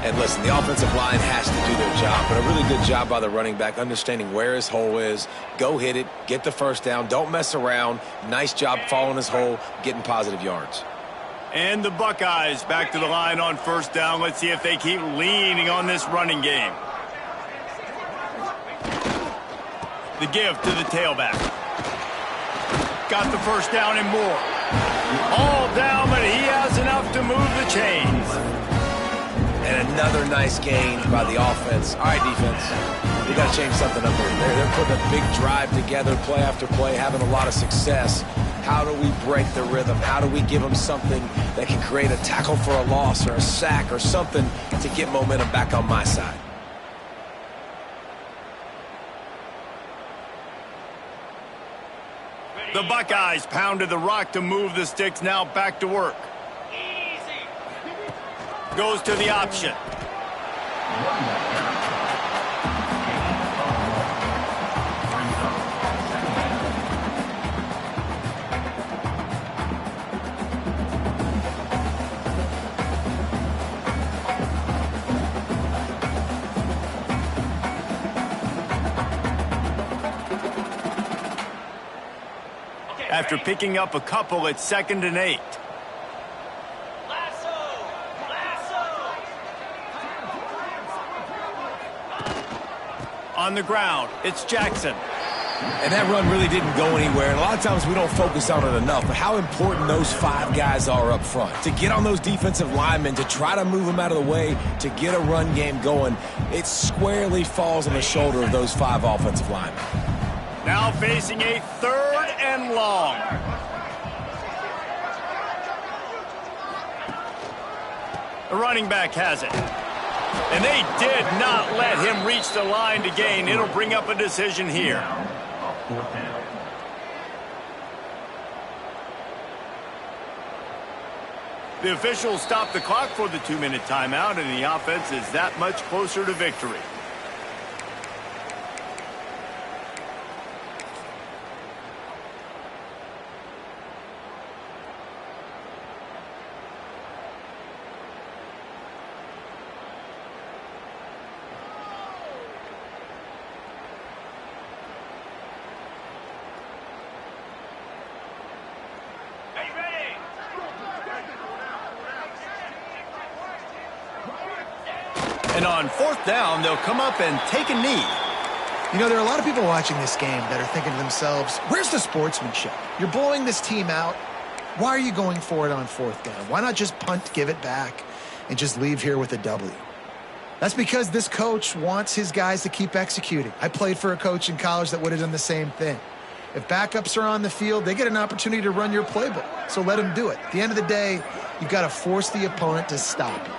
Speaker 3: And listen, the offensive line has to do their job, but a really good job by the running back understanding where his hole is. Go hit it, get the 1st down, don't mess around. Nice job following his hole, getting positive yards.
Speaker 1: And the Buckeyes back to the line on 1st down. Let's see if they keep leaning on this running game. The give to the tailback. Got the 1st down and more. All down, but he has enough to move the chains.
Speaker 3: And another nice gain by the offense. All right, defense, we got to change something up here. They're putting a big drive together, play after play, having a lot of success. How do we break the rhythm? How do we give them something that can create a tackle for a loss or a sack or something to get momentum back on my side?
Speaker 1: The Buckeyes pounded the rock to move the sticks, now back to work. Goes to the option. After picking up a couple, it's 2nd and 8. On the ground, it's Jackson.
Speaker 3: And that run really didn't go anywhere, and a lot of times we don't focus on it enough, but how important those 5 guys are up front. To get on those defensive linemen, to try to move them out of the way, to get a run game going, it squarely falls on the shoulder of those 5 offensive linemen.
Speaker 1: Now facing a 3rd and long. The running back has it. And they did not let him reach the line to gain. It'll bring up a decision here. The officials stopped the clock for the 2-minute timeout, and the offense is that much closer to victory. And on fourth down, they'll come up and take a knee.
Speaker 2: You know, there are a lot of people watching this game that are thinking to themselves, where's the sportsmanship? You're blowing this team out. Why are you going for it on fourth down? Why not just punt, give it back, and just leave here with a W? That's because this coach wants his guys to keep executing. I played for a coach in college that would have done the same thing. If backups are on the field, they get an opportunity to run your playbook, so let them do it. At the end of the day, you've got to force the opponent to stop you.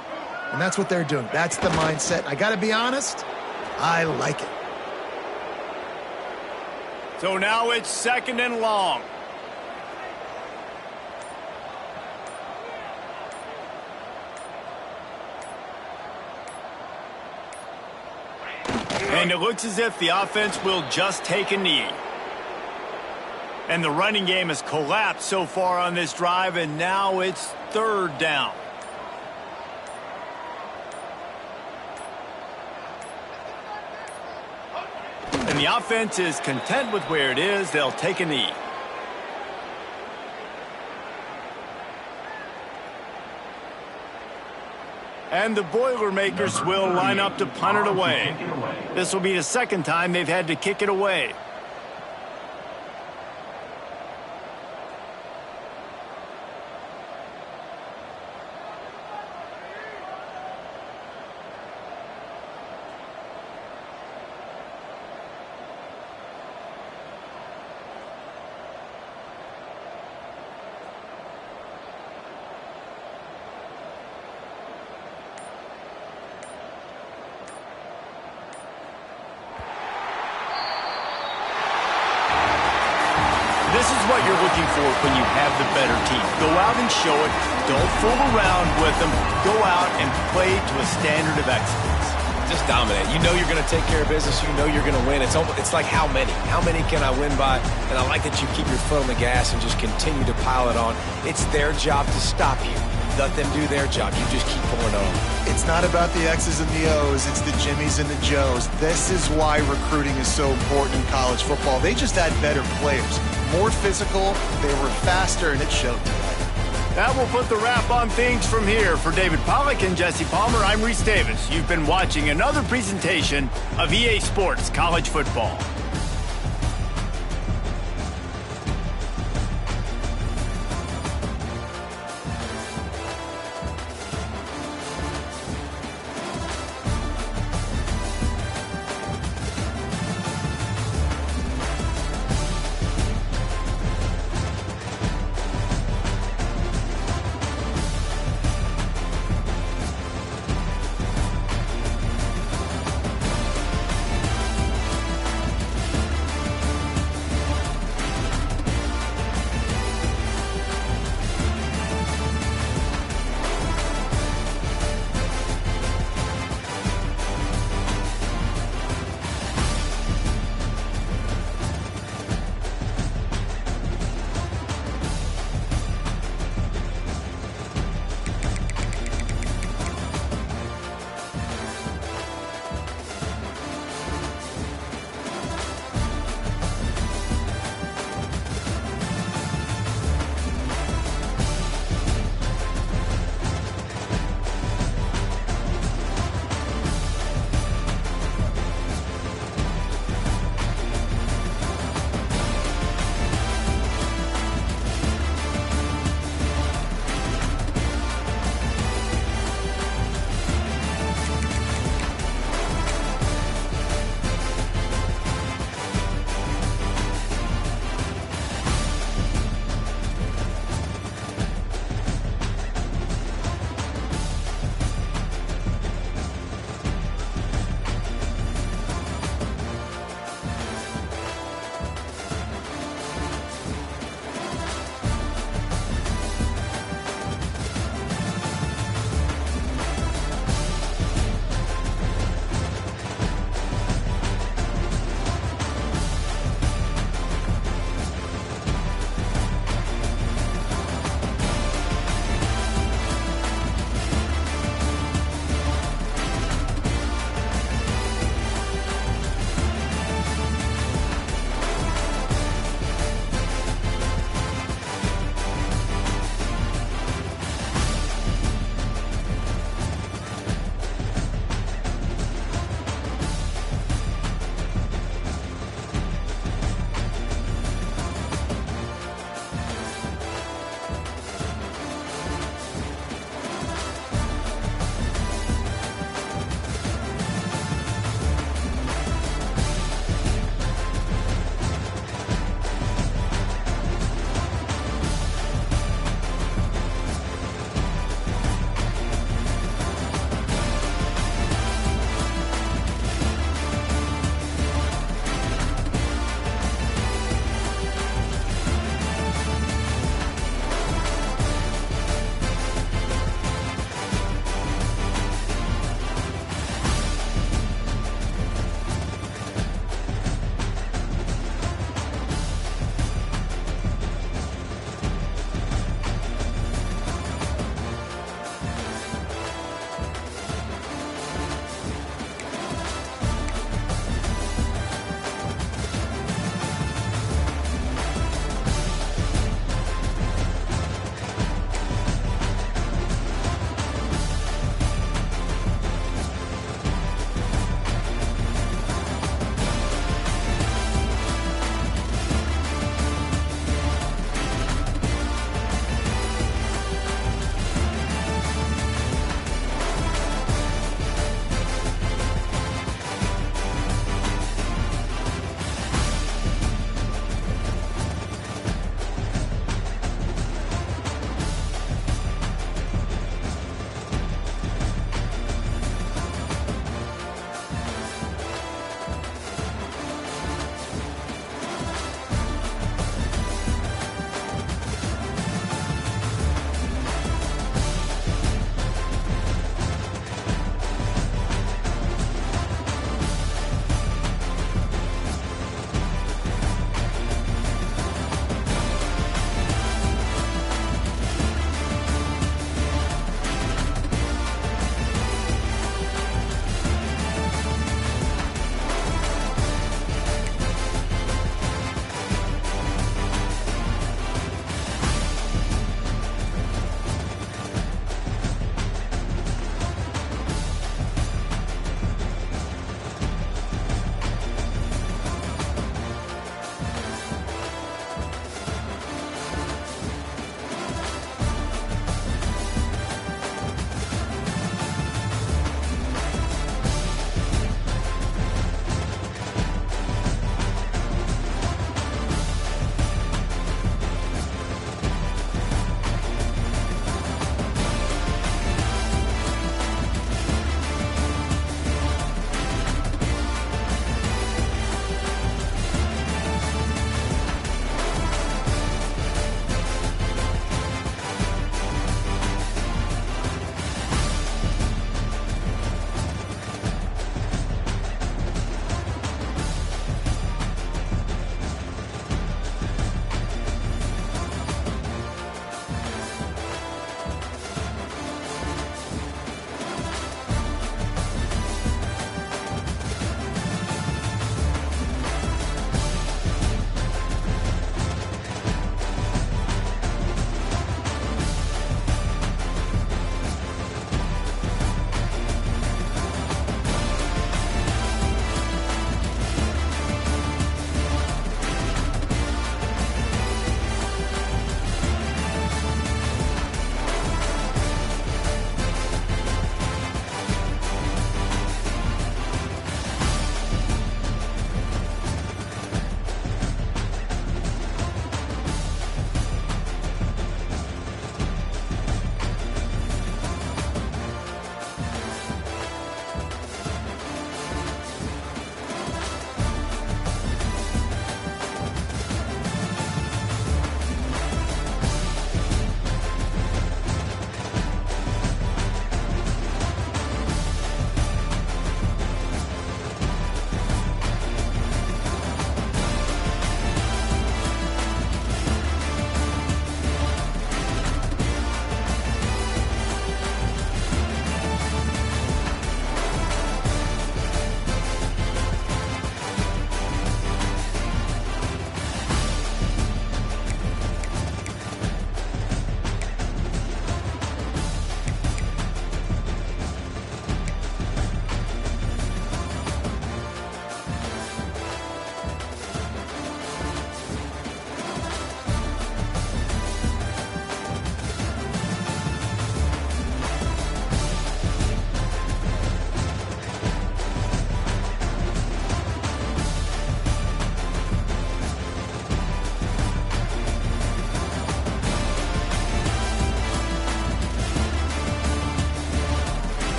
Speaker 2: And that's what they're doing. That's the mindset. I got to be honest, I like it.
Speaker 1: So now it's 2nd and long. And it looks as if the offense will just take a knee. And the running game has collapsed so far on this drive, and now it's 3rd down. And the offense is content with where it is. They'll take a knee. And the Boilermakers will line up to punt it away. This will be the 2nd time they've had to kick it away. This is what you're looking for when you have the better team. Go out and show it. Don't fool around with them. Go out and play to a standard of excellence.
Speaker 3: Just dominate. You know you're going to take care of business. You know you're going to win. It's like how many? How many can I win by? And I like that you keep your foot on the gas and just continue to pile it on. It's their job to stop you. Let them do their job. You just keep pulling on.
Speaker 2: It's not about the X's and the O's. It's the Jimmies and the Joes. This is why recruiting is so important in college football. They just had better players. More physical, they were faster, and it showed today.
Speaker 1: That will put the wrap on things from here. For David Pollack and Jesse Palmer, I'm Reese Davis. You've been watching another presentation of EA Sports College Football.